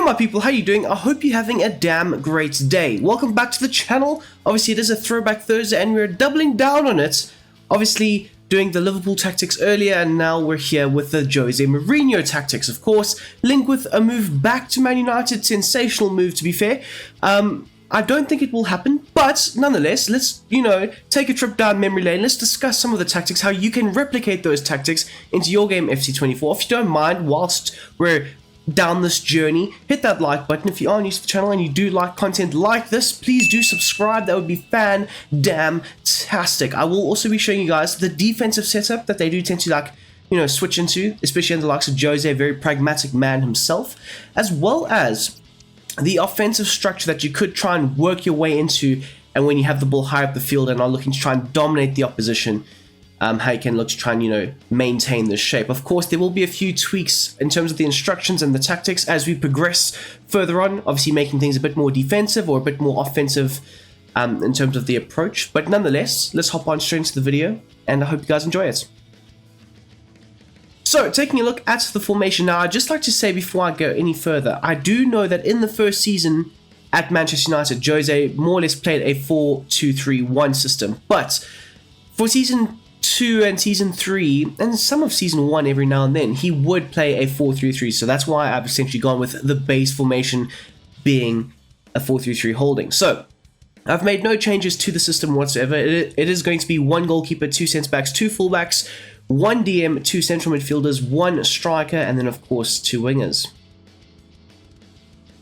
my people, how you doing? I hope you're having a damn great day. Welcome back to the channel. Obviously, it is a Throwback Thursday and we're doubling down on it. Obviously, doing the Liverpool tactics earlier, and now we're here with the Jose Mourinho tactics, of course, linked with a move back to Man United. Sensational move, to be fair. I don't think it will happen, but nonetheless, let's, take a trip down memory lane. Let's discuss some of the tactics, how you can replicate those tactics into your game FC24. If you don't mind, whilst we're down this journey, hit that like button. If you are new to the channel and you do like content like this, please do subscribe. That would be fan-damn-tastic. I will also be showing you guys the defensive setup that they do tend to switch into, especially in the likes of Jose, a very pragmatic man himself, as well as the offensive structure that you could try and work your way into, and when you have the ball high up the field and are looking to try and dominate the opposition, how you can look to try and maintain this shape. Of course, there will be a few tweaks in terms of the instructions and the tactics as we progress further on, obviously making things a bit more defensive or a bit more offensive in terms of the approach. But nonetheless, let's hop on straight into the video, and I hope you guys enjoy it. So, taking a look at the formation now, I'd just like to say before I go any further, I do know that in the first season at Manchester United, Jose more or less played a 4-2-3-1 system. But for season 2 and season 3, and some of season 1 every now and then, he would play a 4-3-3. So that's why I've essentially gone with the base formation being a 4-3-3 holding. So, I've made no changes to the system whatsoever. It is going to be 1 goalkeeper, 2 centre-backs, 2 full-backs, 1 DM, 2 central midfielders, 1 striker, and then of course 2 wingers.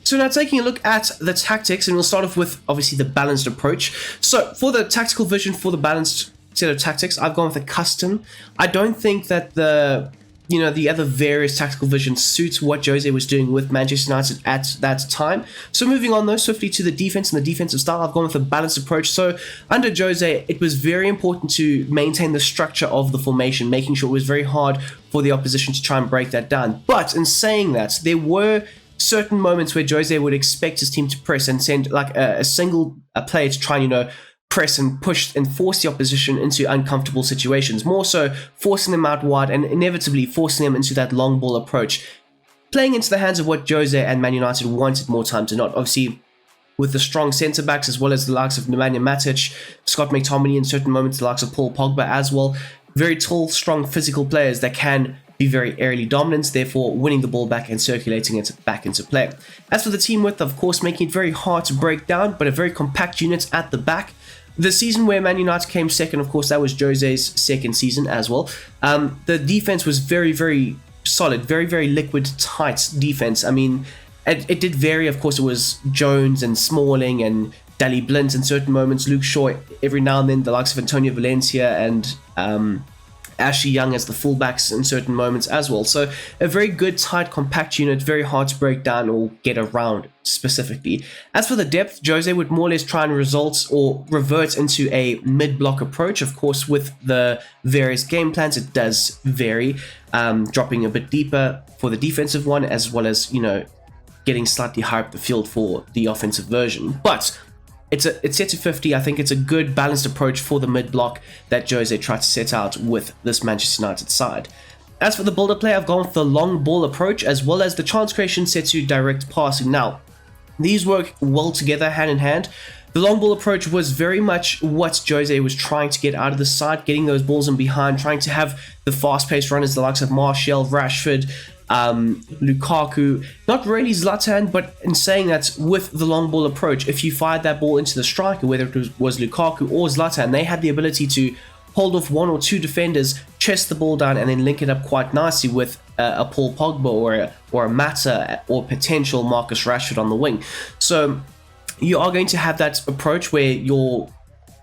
So now taking a look at the tactics, and we'll start off with obviously the balanced approach. So for the tactical vision for the balanced set of tactics, I've gone with a custom. I don't think that the other various tactical visions suits what Jose was doing with Manchester United at that time. So moving on though swiftly to the defense and the defensive style, I've gone with a balanced approach. So under Jose, it was very important to maintain the structure of the formation, making sure it was very hard for the opposition to try and break that down. But in saying that, there were certain moments where Jose would expect his team to press and send like a single player to try and press and push and force the opposition into uncomfortable situations, more so forcing them out wide and inevitably forcing them into that long ball approach, playing into the hands of what Jose and Man United wanted more time to not. Obviously, with the strong centre-backs as well as the likes of Nemanja Matic, Scott McTominay, in certain moments the likes of Paul Pogba as well, very tall, strong, physical players that can be very aerially dominant, therefore winning the ball back and circulating it back into play. As for the team width, of course, making it very hard to break down, but a very compact unit at the back. The season where Man United came second, of course, that was Jose's second season as well. The defense was very, very solid, very, very liquid, tight defense. I mean, it did vary. Of course, it was Jones and Smalling and Daley Blind in certain moments, Luke Shaw every now and then, the likes of Antonio Valencia and Ashley Young as the fullbacks in certain moments as well. So a very good, tight, compact unit, very hard to break down or get around specifically. As for the depth, Jose would more or less try and revert into a mid-block approach. Of course, with the various game plans, it does vary, dropping a bit deeper for the defensive one, as well as, getting slightly higher up the field for the offensive version. But it's set to 50. I think it's a good balanced approach for the mid-block that Jose tried to set out with this Manchester United side. As for the builder play, I've gone with the long ball approach as well as the chance creation set to direct passing. Now, these work well together, hand in hand. The long ball approach was very much what Jose was trying to get out of the side, getting those balls in behind, trying to have the fast-paced runners, the likes of Martial, Rashford, Lukaku, not really Zlatan, but in saying that, with the long ball approach, if you fired that ball into the striker, whether it was Lukaku or Zlatan, they had the ability to hold off 1 or 2 defenders, chest the ball down, and then link it up quite nicely with a Paul Pogba or a Mata or potential Marcus Rashford on the wing. So you are going to have that approach where your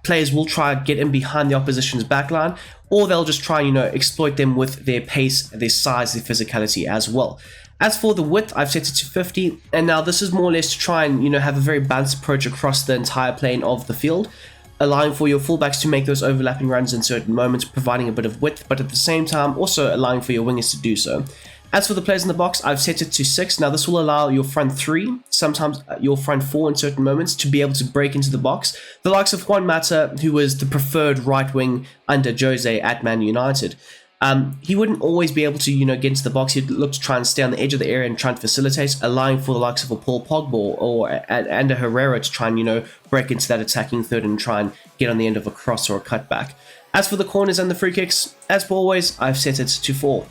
players will try and get in behind the opposition's backline, or they'll just try and exploit them with their pace, their size, their physicality as well. As for the width, I've set it to 50, and now this is more or less to try and have a very balanced approach across the entire plane of the field, allowing for your fullbacks to make those overlapping runs in certain moments, providing a bit of width, but at the same time also allowing for your wingers to do so. As for the players in the box, I've set it to 6. Now this will allow your front 3, sometimes your front 4 in certain moments, to be able to break into the box. The likes of Juan Mata, who was the preferred right wing under Jose at Man United. He wouldn't always be able to, get into the box. He'd look to try and stay on the edge of the area and try and facilitate, allowing for the likes of a Paul Pogba and a Herrera to try and, break into that attacking third and try and get on the end of a cross or a cutback. As for the corners and the free kicks, as per always, I've set it to 4.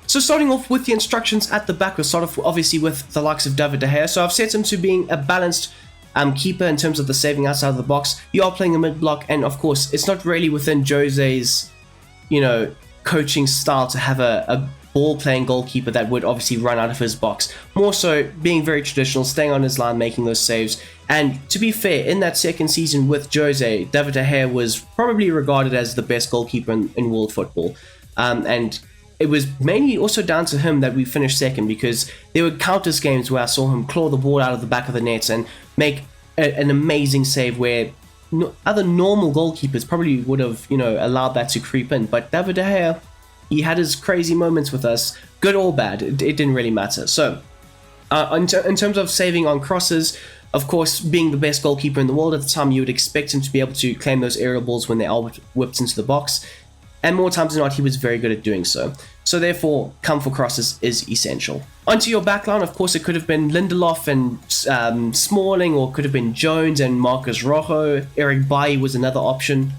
So starting off with the instructions at the back, we'll start off obviously with the likes of David De Gea. So I've set him to being a balanced keeper in terms of the saving outside of the box. You are playing a mid-block, and of course, it's not really within Jose's, coaching style to have a ball-playing goalkeeper that would obviously run out of his box. More so being very traditional, staying on his line, making those saves. And to be fair, in that second season with Jose, David De Gea was probably regarded as the best goalkeeper in world football. And it was mainly also down to him that we finished second, because there were countless games where I saw him claw the ball out of the back of the net and make an amazing save where other normal goalkeepers probably would have, allowed that to creep in. But David De Gea, he had his crazy moments with us, good or bad, it didn't really matter. So, in terms of saving on crosses, of course, being the best goalkeeper in the world at the time, you would expect him to be able to claim those aerial balls when they are whipped into the box. And more times than not, he was very good at doing so. So therefore, come for crosses is essential. Onto your backline, of course, it could have been Lindelof and Smalling, or could have been Jones and Marcus Rojo. Eric Bailly was another option.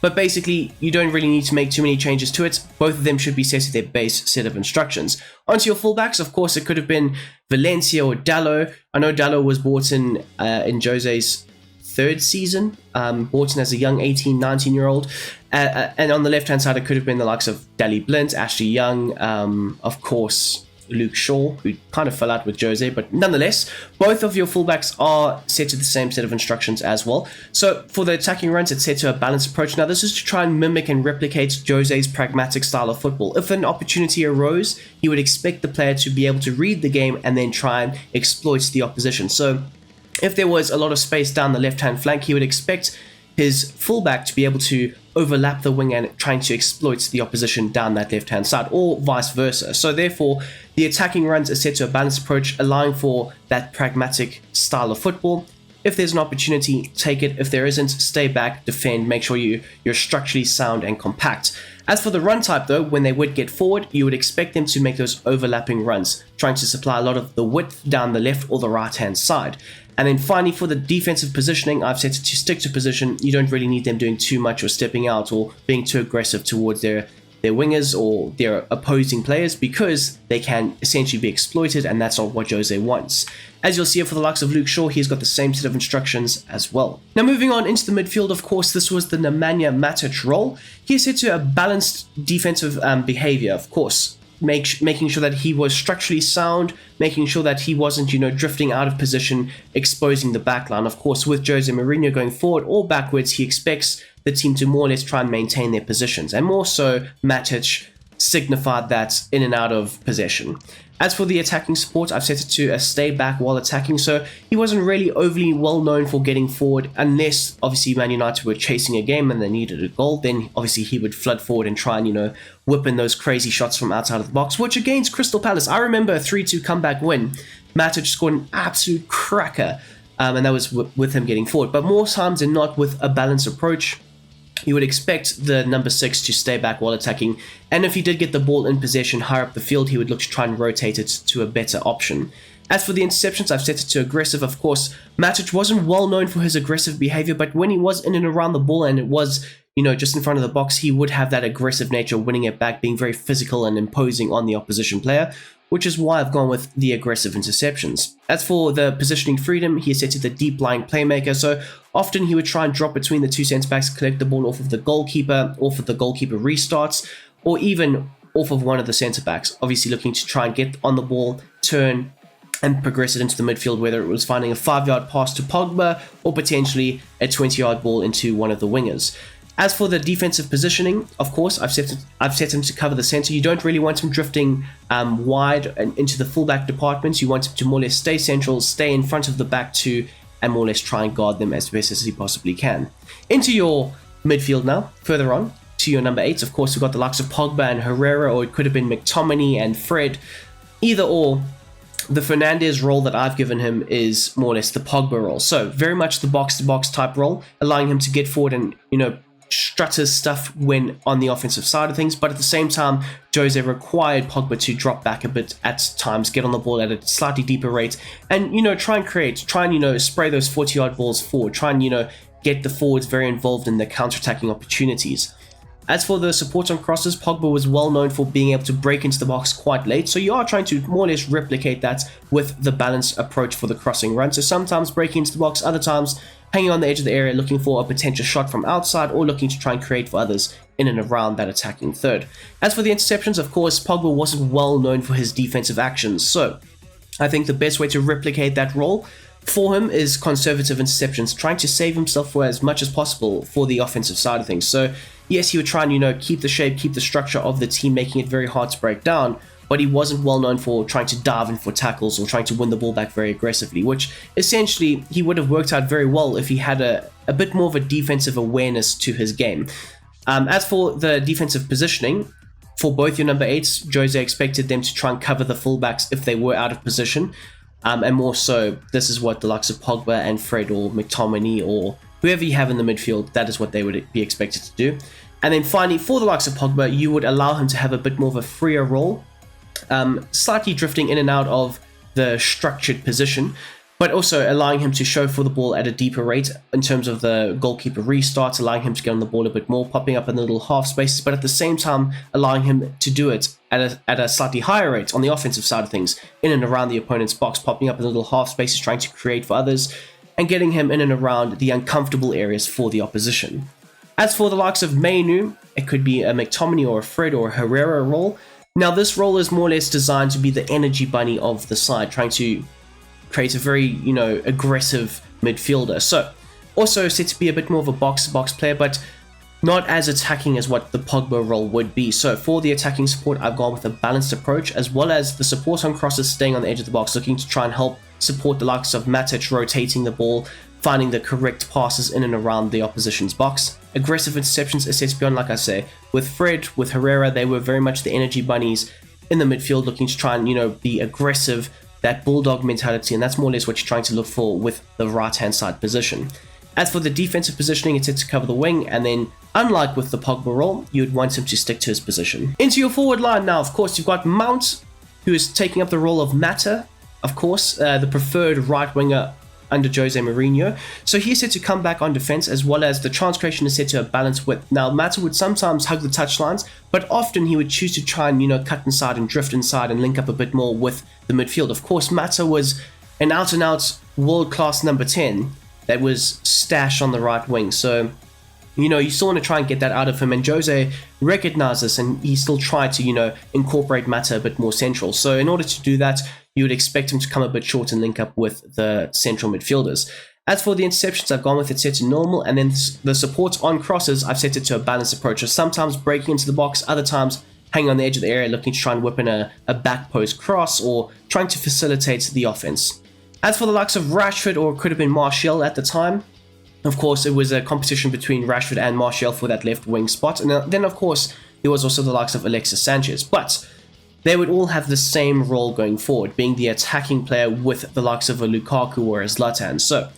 But basically, you don't really need to make too many changes to it. Both of them should be set at their base set of instructions. Onto your fullbacks, of course, it could have been Valencia or Dalot. I know Dalot was bought in Jose's third season, bought in as a young 18, 19-year-old. And on the left-hand side, it could have been the likes of Daley Blind, Ashley Young, of course, Luke Shaw, who kind of fell out with Jose, but nonetheless, both of your fullbacks are set to the same set of instructions as well. So for the attacking runs, it's set to a balanced approach. Now, this is to try and mimic and replicate Jose's pragmatic style of football. If an opportunity arose, he would expect the player to be able to read the game and then try and exploit the opposition. So if there was a lot of space down the left-hand flank, he would expect his fullback to be able to overlap the wing and trying to exploit the opposition down that left-hand side, or vice versa. So therefore, the attacking runs are set to a balanced approach, allowing for that pragmatic style of football. If there's an opportunity, take it. If there isn't, stay back, defend, make sure you're structurally sound and compact. As for the run type though, when they would get forward, you would expect them to make those overlapping runs, trying to supply a lot of the width down the left or the right-hand side. And then finally, for the defensive positioning, I've set it to stick to position. You don't really need them doing too much or stepping out or being too aggressive towards their wingers or their opposing players, because they can essentially be exploited, and that's not what Jose wants. As you'll see for the likes of Luke Shaw, he's got the same set of instructions as well. Now moving on into the midfield, of course, this was the Nemanja Matic role. He's set to a balanced defensive behavior, of course. Making sure that he was structurally sound, making sure that he wasn't, drifting out of position, exposing the backline. Of course, with Jose Mourinho going forward or backwards, he expects the team to more or less try and maintain their positions. And more so, Matic signified that in and out of possession. As for the attacking support, I've set it to a stay back while attacking, so he wasn't really overly well known for getting forward, unless obviously Man United were chasing a game and they needed a goal. Then obviously he would flood forward and try and, whip in those crazy shots from outside of the box, which against Crystal Palace, I remember a 3-2 comeback win. Matic scored an absolute cracker, and that was with him getting forward. But more times than not, with a balanced approach, you would expect the number 6 to stay back while attacking, and if he did get the ball in possession higher up the field, he would look to try and rotate it to a better option. As for the interceptions, I've set it to aggressive. Of course, Matic wasn't well known for his aggressive behavior, but when he was in and around the ball and it was, just in front of the box, he would have that aggressive nature, winning it back, being very physical and imposing on the opposition player, which is why I've gone with the aggressive interceptions. As for the positioning freedom, he is set to the deep-lying playmaker, so often he would try and drop between the two centre-backs, collect the ball off of the goalkeeper, off of the goalkeeper restarts, or even off of one of the centre-backs, obviously looking to try and get on the ball, turn, and progress it into the midfield, whether it was finding a 5-yard pass to Pogba, or potentially a 20-yard ball into one of the wingers. As for the defensive positioning, of course, I've set him to cover the centre. You don't really want him drifting wide and into the fullback departments. You want him to more or less stay central, stay in front of the back two, and more or less try and guard them as best as he possibly can. Into your midfield now, further on, to your number 8. Of course, we've got the likes of Pogba and Herrera, or it could have been McTominay and Fred. Either or, the Fernandes role that I've given him is more or less the Pogba role. So very much the box-to-box type role, allowing him to get forward and, strut his stuff when on the offensive side of things, but at the same time, Jose required Pogba to drop back a bit at times, get on the ball at a slightly deeper rate, and, try and spray those 40-yard balls forward, try and, get the forwards very involved in the counter-attacking opportunities. As for the support on crosses, Pogba was well known for being able to break into the box quite late, so you are trying to more or less replicate that with the balanced approach for the crossing run. So sometimes breaking into the box, other times hanging on the edge of the area looking for a potential shot from outside or looking to try and create for others in and around that attacking third. As for the interceptions, of course, Pogba wasn't well known for his defensive actions, so I think the best way to replicate that role for him is conservative interceptions, trying to save himself for as much as possible for the offensive side of things. So yes, he would try and, keep the shape, keep the structure of the team, making it very hard to break down, but he wasn't well known for trying to dive in for tackles or trying to win the ball back very aggressively, which essentially he would have worked out very well if he had a bit more of a defensive awareness to his game. As for the defensive positioning, for both your number 8s, Jose expected them to try and cover the fullbacks if they were out of position. And more so, this is what the likes of Pogba and Fred or McTominay or whoever you have in the midfield, that is what they would be expected to do. And then finally, for the likes of Pogba, you would allow him to have a bit more of a freer role, slightly drifting in and out of the structured position, but also allowing him to show for the ball at a deeper rate in terms of the goalkeeper restarts, allowing him to get on the ball a bit more, popping up in the little half spaces, but at the same time allowing him to do it at a slightly higher rate on the offensive side of things, in and around the opponent's box, popping up in the little half spaces, trying to create for others, and getting him in and around the uncomfortable areas for the opposition. As for the likes of Mainu, it could be a McTominay or a Fred or a Herrera role. Now this role is more or less designed to be the energy bunny of the side, trying to create a very, aggressive midfielder. So, also said to be a bit more of a box-to-box player, but not as attacking as what the Pogba role would be. So for the attacking support, I've gone with a balanced approach, as well as the support on crosses staying on the edge of the box, looking to try and help support the likes of Matic rotating the ball, finding the correct passes in and around the opposition's box. Aggressive interceptions are set to be on, like I say. With Fred, with Herrera, they were very much the energy bunnies in the midfield, looking to try and, be aggressive, that bulldog mentality, and that's more or less what you're trying to look for with the right-hand side position. As for the defensive positioning, it's set to cover the wing, and then, unlike with the Pogba role, you would want him to stick to his position. Into your forward line now, of course, you've got Mount, who is taking up the role of Mata, of course, the preferred right winger under Jose Mourinho. So he's set to come back on defense, as well as the chance creation is set to a balanced width. Now, Mata would sometimes hug the touchlines, but often he would choose to try and, cut inside and drift inside and link up a bit more with the midfield. Of course, Mata was an out-and-out world-class number 10 that was stashed on the right wing. So, you still want to try and get that out of him, and Jose recognized this, and he still tried to, incorporate Mata a bit more central. So in order to do that, you would expect him to come a bit short and link up with the central midfielders. As for the interceptions, I've gone with it set to normal, and then the support on crosses, I've set it to a balanced approach. So sometimes breaking into the box, other times hanging on the edge of the area, looking to try and whip in a back post cross, or trying to facilitate the offense. As for the likes of Rashford, or it could have been Martial at the time, of course, it was a competition between Rashford and Martial for that left wing spot. And then, of course, there was also the likes of Alexis Sanchez. But they would all have the same role going forward, being the attacking player with the likes of a Lukaku or a Zlatan. So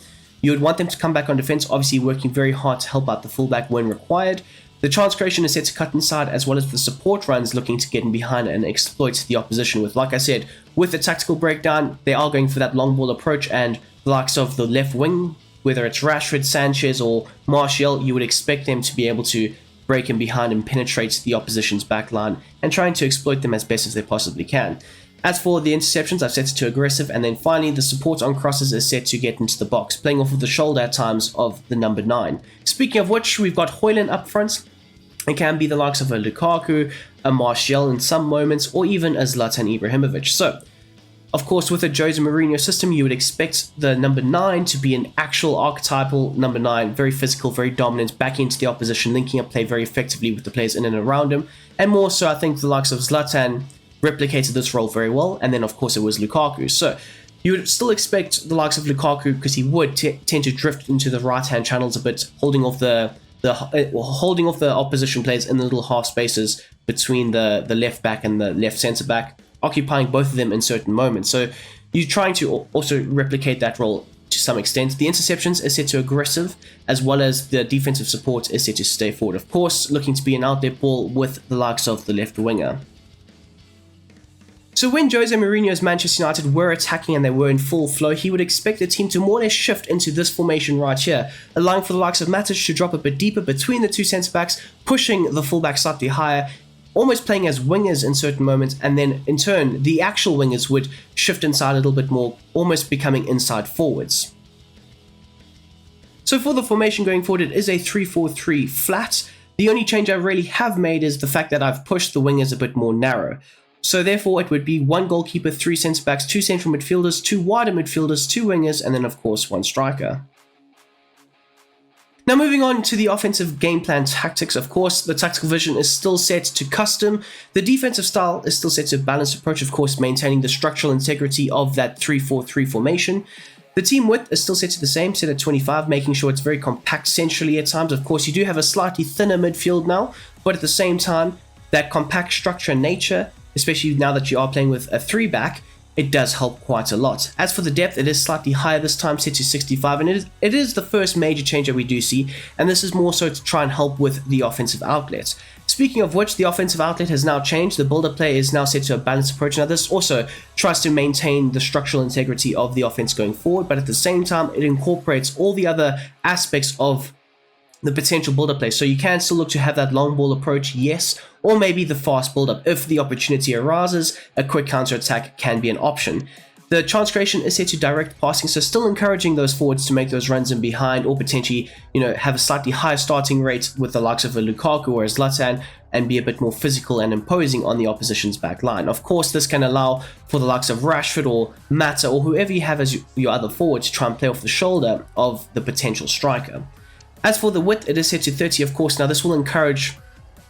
you would want them to come back on defense, obviously working very hard to help out the fullback when required. The chance creation is set to cut inside, as well as the support runs looking to get in behind and exploit the opposition with, like I said, with the tactical breakdown, they are going for that long ball approach, and the likes of the left wing, whether it's Rashford, Sanchez, or Martial, you would expect them to be able to break in behind and penetrate the opposition's backline and trying to exploit them as best as they possibly can. As for the interceptions, I've set it to aggressive, and then finally the support on crosses is set to get into the box, playing off of the shoulder at times of the number 9. Speaking of which, we've got Højlund up front. It can be the likes of a Lukaku, a Martial in some moments, or even a Zlatan Ibrahimovic. So, of course, with a Jose Mourinho system, you would expect the number 9 to be an actual archetypal number 9, very physical, very dominant, back into the opposition, linking up play very effectively with the players in and around him. And more so, I think the likes of Zlatan replicated this role very well, and then of course it was Lukaku. So you would still expect the likes of Lukaku, because he would tend to drift into the right-hand channels a bit, holding off the opposition players in the little half spaces between the left back and the left centre back, occupying both of them in certain moments. So you're trying to also replicate that role to some extent. The interceptions is set to aggressive, as well as the defensive support is set to stay forward. Of course, looking to be an outlet ball with the likes of the left winger. So when Jose Mourinho's Manchester United were attacking and they were in full flow, he would expect the team to more or less shift into this formation right here, allowing for the likes of Matic to drop a bit deeper between the two centre-backs, pushing the fullback slightly higher, almost playing as wingers in certain moments, and then in turn, the actual wingers would shift inside a little bit more, almost becoming inside forwards. So for the formation going forward, it is a 3-4-3 flat. The only change I really have made is the fact that I've pushed the wingers a bit more narrow. So therefore, it would be 1 goalkeeper, 3 centre-backs, 2 central midfielders, 2 wider midfielders, 2 wingers, and then of course 1 striker. Now moving on to the offensive game plan tactics, of course, the tactical vision is still set to custom. The defensive style is still set to balanced approach, of course, maintaining the structural integrity of that 3-4-3 formation. The team width is still set to the same, set at 25, making sure it's very compact centrally at times. Of course, you do have a slightly thinner midfield now, but at the same time, that compact structure and nature, especially now that you are playing with a 3-back, it does help quite a lot. As for the depth, it is slightly higher this time, set to 65, and it is the first major change that we do see, and this is more so to try and help with the offensive outlets. Speaking of which, the offensive outlet has now changed. The build-up play is now set to a balanced approach. Now this also tries to maintain the structural integrity of the offense going forward, but at the same time, it incorporates all the other aspects of the potential build-up play. So you can still look to have that long ball approach, yes, or maybe the fast build-up. If the opportunity arises, a quick counter-attack can be an option. The chance creation is set to direct passing, so still encouraging those forwards to make those runs in behind, or potentially, have a slightly higher starting rate with the likes of a Lukaku or a Zlatan, and be a bit more physical and imposing on the opposition's back line. Of course, this can allow for the likes of Rashford or Mata or whoever you have as your other forward to try and play off the shoulder of the potential striker. As for the width, it is set to 30, of course. Now this will encourage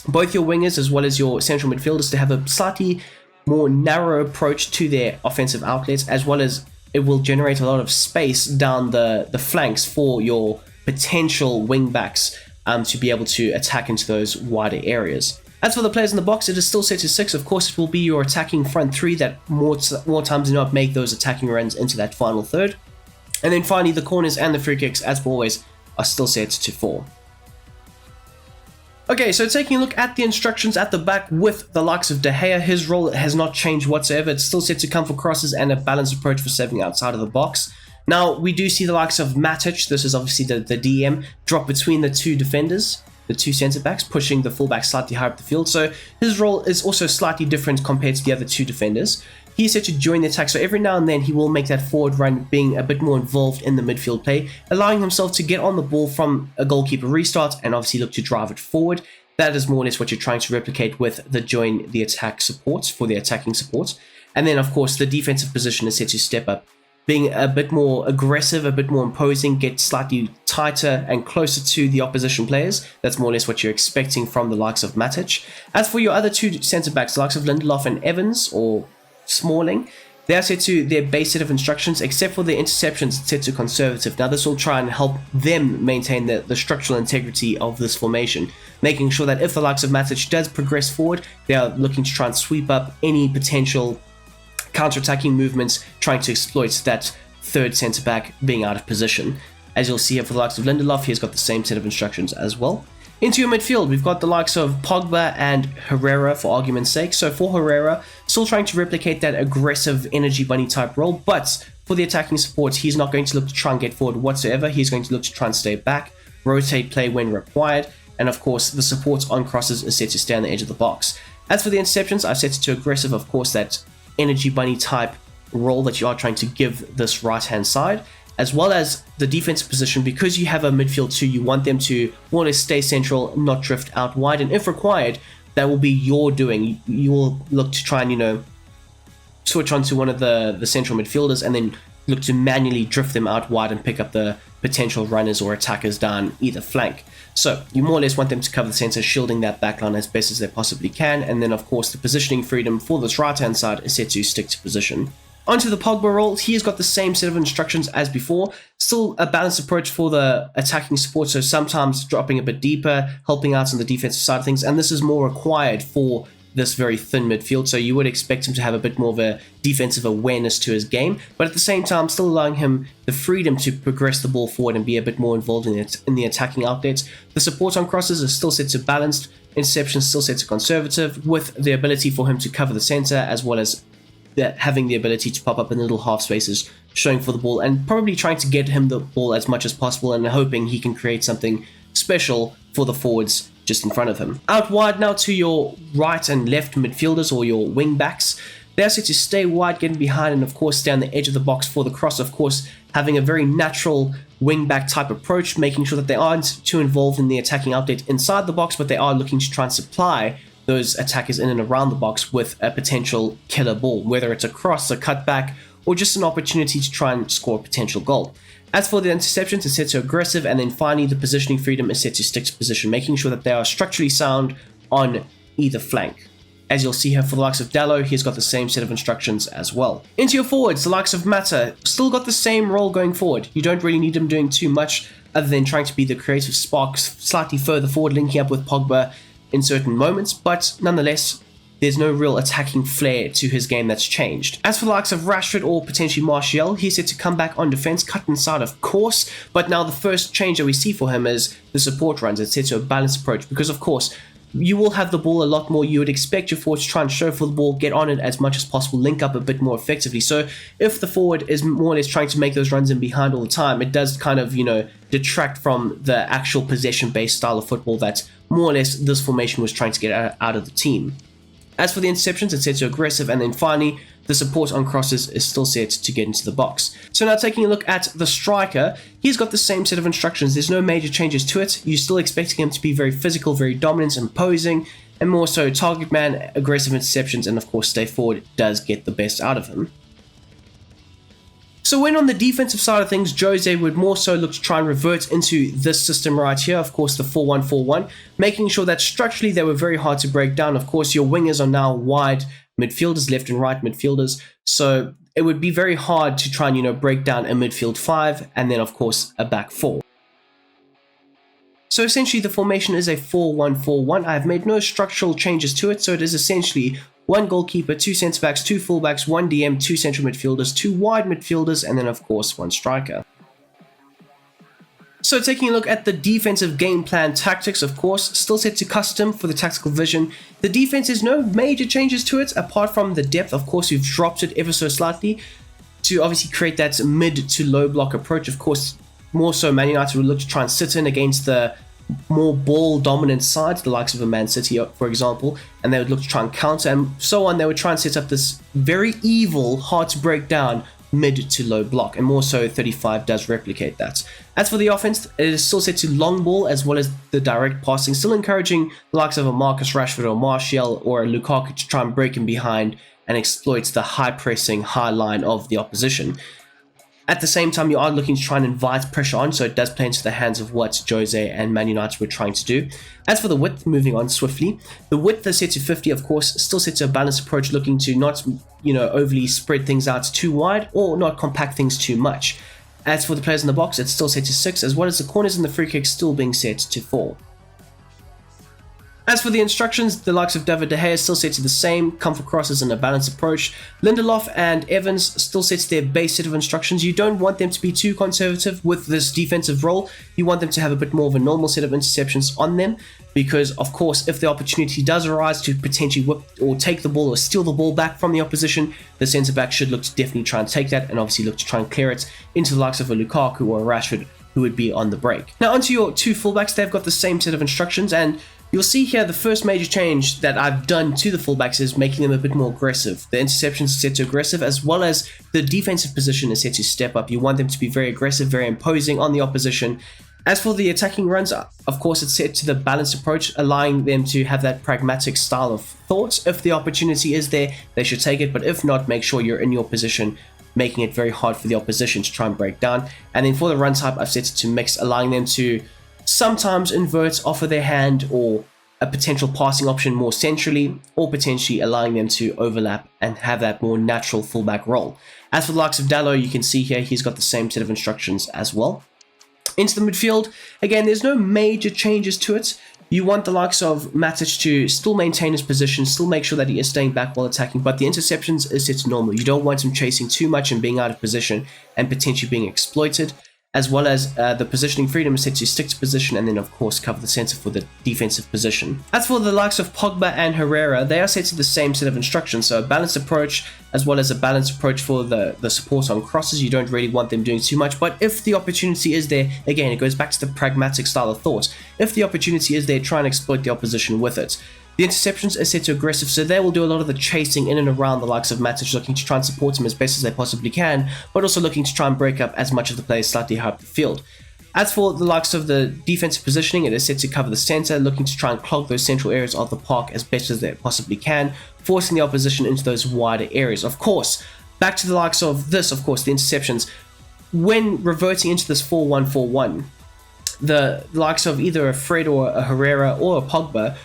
both your wingers as well as your central midfielders to have a slightly more narrow approach to their offensive outlets, as well as it will generate a lot of space down the flanks for your potential wing backs to be able to attack into those wider areas. As for the players in the box, it is still set to 6. Of course, it will be your attacking front 3 that more times than not make those attacking runs into that final third. And then finally, the corners and the free kicks, as always, are still set to 4. Okay, so taking a look at the instructions at the back with the likes of De Gea, his role has not changed whatsoever. It's still set to come for crosses and a balanced approach for saving outside of the box. Now, we do see the likes of Matic, this is obviously the DM, drop between the 2 defenders, the 2 centre-backs, pushing the fullback slightly higher up the field. So his role is also slightly different compared to the other 2 defenders. He is set to join the attack, so every now and then he will make that forward run, being a bit more involved in the midfield play, allowing himself to get on the ball from a goalkeeper restart and obviously look to drive it forward. That is more or less what you're trying to replicate with the join the attack supports for the attacking supports. And then of course the defensive position is set to step up, being a bit more aggressive, a bit more imposing, get slightly tighter and closer to the opposition players. That's more or less what you're expecting from the likes of Matic. As for your other 2 centre-backs, the likes of Lindelof and Evans, or Smalling, they are set to their base set of instructions, except for the interceptions set to conservative. Now this will try and help them maintain the structural integrity of this formation, making sure that if the likes of Matic does progress forward, they are looking to try and sweep up any potential counter-attacking movements, trying to exploit that third centre-back being out of position. As you'll see here for the likes of Lindelof, he's got the same set of instructions as well. Into your midfield, we've got the likes of Pogba and Herrera for argument's sake. So for Herrera, still trying to replicate that aggressive energy bunny type role, but for the attacking supports, he's not going to look to try and get forward whatsoever. He's going to look to try and stay back, rotate play when required, and of course the supports on crosses is set to stay on the edge of the box. As for the interceptions, I've set it to aggressive, of course, that energy bunny type role that you are trying to give this right hand side, as well as the defensive position. Because you have a midfield 2, you want them to more or less stay central, not drift out wide, and if required, that will be your doing. You will look to try and, switch onto one of the central midfielders and then look to manually drift them out wide and pick up the potential runners or attackers down either flank. So you more or less want them to cover the centre, shielding that backline as best as they possibly can, and then of course the positioning freedom for this right hand side is set to stick to position. Onto the Pogba role, he has got the same set of instructions as before, still a balanced approach for the attacking support, so sometimes dropping a bit deeper, helping out on the defensive side of things, and this is more required for this very thin midfield, so you would expect him to have a bit more of a defensive awareness to his game, but at the same time still allowing him the freedom to progress the ball forward and be a bit more involved in the attacking outlets. The support on crosses is still set to balanced, interceptions still set to conservative, with the ability for him to cover the center, as well as having the ability to pop up in little half spaces, showing for the ball, and probably trying to get him the ball as much as possible and hoping he can create something special for the forwards just in front of him. Out wide now to your right and left midfielders, or your wing backs. They're set to stay wide, getting behind, and of course stay on the edge of the box for the cross, of course having a very natural wing back type approach, making sure that they aren't too involved in the attacking outlet inside the box, but they are looking to try and supply those attackers in and around the box with a potential killer ball, whether it's a cross, a cutback, or just an opportunity to try and score a potential goal. As for the interceptions, it's set to aggressive, and then finally the positioning freedom is set to stick to position, making sure that they are structurally sound on either flank. As you'll see here for the likes of Dallo, he's got the same set of instructions as well. Into your forwards, the likes of Mata still got the same role going forward. You don't really need him doing too much other than trying to be the creative spark slightly further forward, linking up with Pogba in certain moments, but nonetheless, there's no real attacking flair to his game that's changed. As for the likes of Rashford or potentially Martial, he's set to come back on defense, cut inside of course, but now the first change that we see for him is the support runs. It's set to a balanced approach because, of course, you will have the ball a lot more. You would expect your forward to try and show for the ball, get on it as much as possible, link up a bit more effectively. So if the forward is more or less trying to make those runs in behind all the time, it does kind of, detract from the actual possession-based style of football that more or less this formation was trying to get out of the team. As for the interceptions, it's set to aggressive, and then finally, the support on crosses is still set to get into the box. So now taking a look at the striker, he's got the same set of instructions. There's no major changes to it. You're still expecting him to be very physical, very dominant, imposing, and more so target man, aggressive interceptions, and of course stay forward does get the best out of him. So when on the defensive side of things, Jose would more so look to try and revert into this system right here, of course the 4-1-4-1, making sure that structurally they were very hard to break down. Of course your wingers are now wide midfielders, left and right midfielders, so it would be very hard to try and break down a midfield 5 and then of course a back 4. So essentially the formation is a 4-1-4-1. I have made no structural changes to it, so it is essentially 1 goalkeeper, 2 centre-backs, 2 full-backs, 1 DM, 2 central midfielders, 2 wide midfielders, and then of course 1 striker. So taking a look at the defensive game plan tactics, of course, still set to custom for the tactical vision. The defense is no major changes to it, apart from the depth. Of course, we've dropped it ever so slightly to obviously create that mid to low block approach. Of course, more so Man United would look to try and sit in against the more ball dominant sides, the likes of a Man City, for example, and they would look to try and counter, and so on. They would try and set up this very evil, hard to break down mid to low block, and more so 35 does replicate that. As for the offense, it is still set to long ball as well as the direct passing, still encouraging the likes of a Marcus Rashford or Martial or a Lukaku to try and break in behind and exploit the high pressing high line of the opposition. At the same time, you are looking to try and invite pressure on, so it does play into the hands of what Jose and Man United were trying to do. As for the width, moving on swiftly, the width is set to 50, of course, still set to a balanced approach, looking to not, overly spread things out too wide or not compact things too much. As for the players in the box, it's still set to 6, as well as the corners and the free kicks still being set to 4. As for the instructions, the likes of David De Gea is still set to the same, comfort crosses and a balanced approach. Lindelof and Evans still set to their base set of instructions. You don't want them to be too conservative with this defensive role. You want them to have a bit more of a normal set of interceptions on them, because of course if the opportunity does arise to potentially whip or take the ball or steal the ball back from the opposition, the centre back should look to definitely try and take that and obviously look to try and clear it into the likes of a Lukaku or a Rashford who would be on the break. Now onto your 2 fullbacks, they've got the same set of instructions, and you'll see here the first major change that I've done to the fullbacks is making them a bit more aggressive. The interceptions are set to aggressive, as well as the defensive position is set to step up. You want them to be very aggressive, very imposing on the opposition. As for the attacking runs, of course it's set to the balanced approach, allowing them to have that pragmatic style of thought. If the opportunity is there, they should take it, but if not, make sure you're in your position, making it very hard for the opposition to try and break down. And then for the run type, I've set it to mix, allowing them to sometimes invert, offer their hand, or a potential passing option more centrally, or potentially allowing them to overlap and have that more natural fullback role. As for the likes of Dallo, you can see here he's got the same set of instructions as well. Into the midfield, again, there's no major changes to it. You want the likes of Matic to still maintain his position, still make sure that he is staying back while attacking, but the interceptions is set to normal. You don't want him chasing too much and being out of position and potentially being exploited, as well as the positioning freedom is set to stick to position and then of course cover the center for the defensive position. As for the likes of Pogba and Herrera, they are set to the same set of instructions, so a balanced approach as well as a balanced approach for the support on crosses. You don't really want them doing too much, but if the opportunity is there, again it goes back to the pragmatic style of thought. If the opportunity is there, try and exploit the opposition with it. The interceptions are set to aggressive, so they will do a lot of the chasing in and around the likes of Matic, looking to try and support him as best as they possibly can, but also looking to try and break up as much of the play slightly higher up the field. As for the likes of the defensive positioning, it is set to cover the center, looking to try and clog those central areas of the park as best as they possibly can, forcing the opposition into those wider areas. Of course, back to the likes of this, of course, the interceptions. When reverting into this 4-1-4-1, the likes of either a Fred or a Herrera or a Pogba,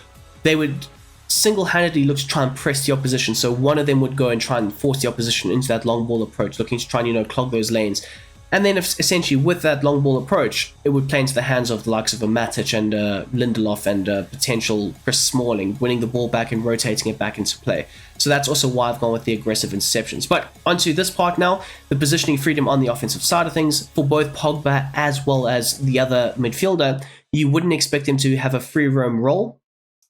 they would single-handedly look to try and press the opposition. So one of them would go and try and force the opposition into that long ball approach, looking to try and, clog those lanes. And then essentially with that long ball approach, it would play into the hands of the likes of a Matic and Lindelof and potential Chris Smalling, winning the ball back and rotating it back into play. So that's also why I've gone with the aggressive interceptions. But onto this part now, the positioning freedom on the offensive side of things. For both Pogba as well as the other midfielder, you wouldn't expect them to have a free roam role.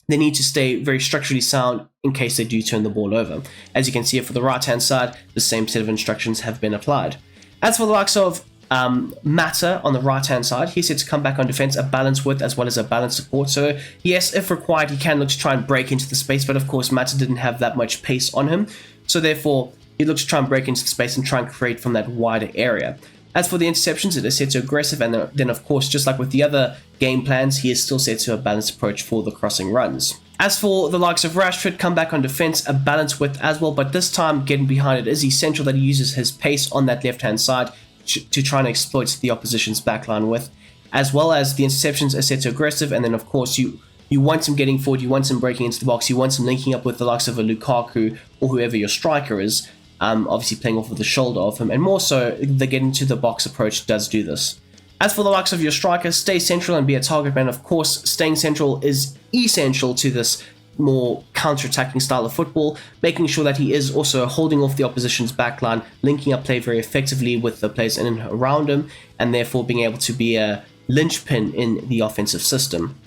They need to stay very structurally sound in case they do turn the ball over. As you can see here for the right-hand side, the same set of instructions have been applied. As for the likes of Mata on the right-hand side, he's set to come back on defense, a balanced width as well as a balanced support. So yes, if required, he can look to try and break into the space, but of course Mata didn't have that much pace on him. So therefore, he looks to try and break into the space and try and create from that wider area. As for the interceptions, it is set to aggressive, and then of course, just like with the other game plans, he is still set to a balanced approach for the crossing runs. As for the likes of Rashford, come back on defense, a balanced width as well, but this time getting behind it is essential that he uses his pace on that left-hand side to try and exploit the opposition's backline with, as well as the interceptions are set to aggressive, and then of course you want him getting forward, you want him breaking into the box, you want him linking up with the likes of a Lukaku or whoever your striker is, obviously playing off of the shoulder of him, and more so the get into the box approach does do this. As for the likes of your striker, stay central and be a target man. Of course, staying central is essential to this more counter-attacking style of football, making sure that he is also holding off the opposition's backline, linking up play very effectively with the players in and around him, and therefore being able to be a linchpin in the offensive system.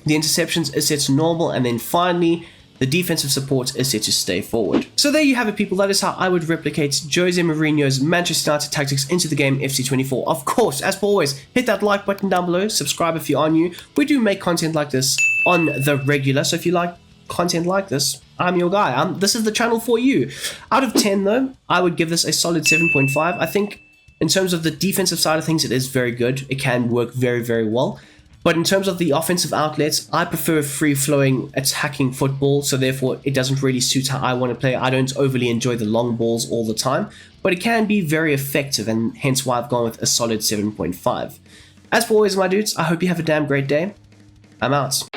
The interceptions is set to normal, and then finally, the defensive support is set to stay forward. So there you have it, people. That is how I would replicate Jose Mourinho's Manchester United tactics into the game FC24. Of course, as per always, hit that like button down below, subscribe if you are new. We do make content like this on the regular, so if you like content like this, I'm your guy. This is the channel for you. Out of 10 though, I would give this a solid 7.5. I think in terms of the defensive side of things, it is very good. It can work very, very well. But in terms of the offensive outlets, I prefer free-flowing attacking football, so therefore it doesn't really suit how I want to play. I don't overly enjoy the long balls all the time, but it can be very effective, and hence why I've gone with a solid 7.5. As for always, my dudes, I hope you have a damn great day. I'm out.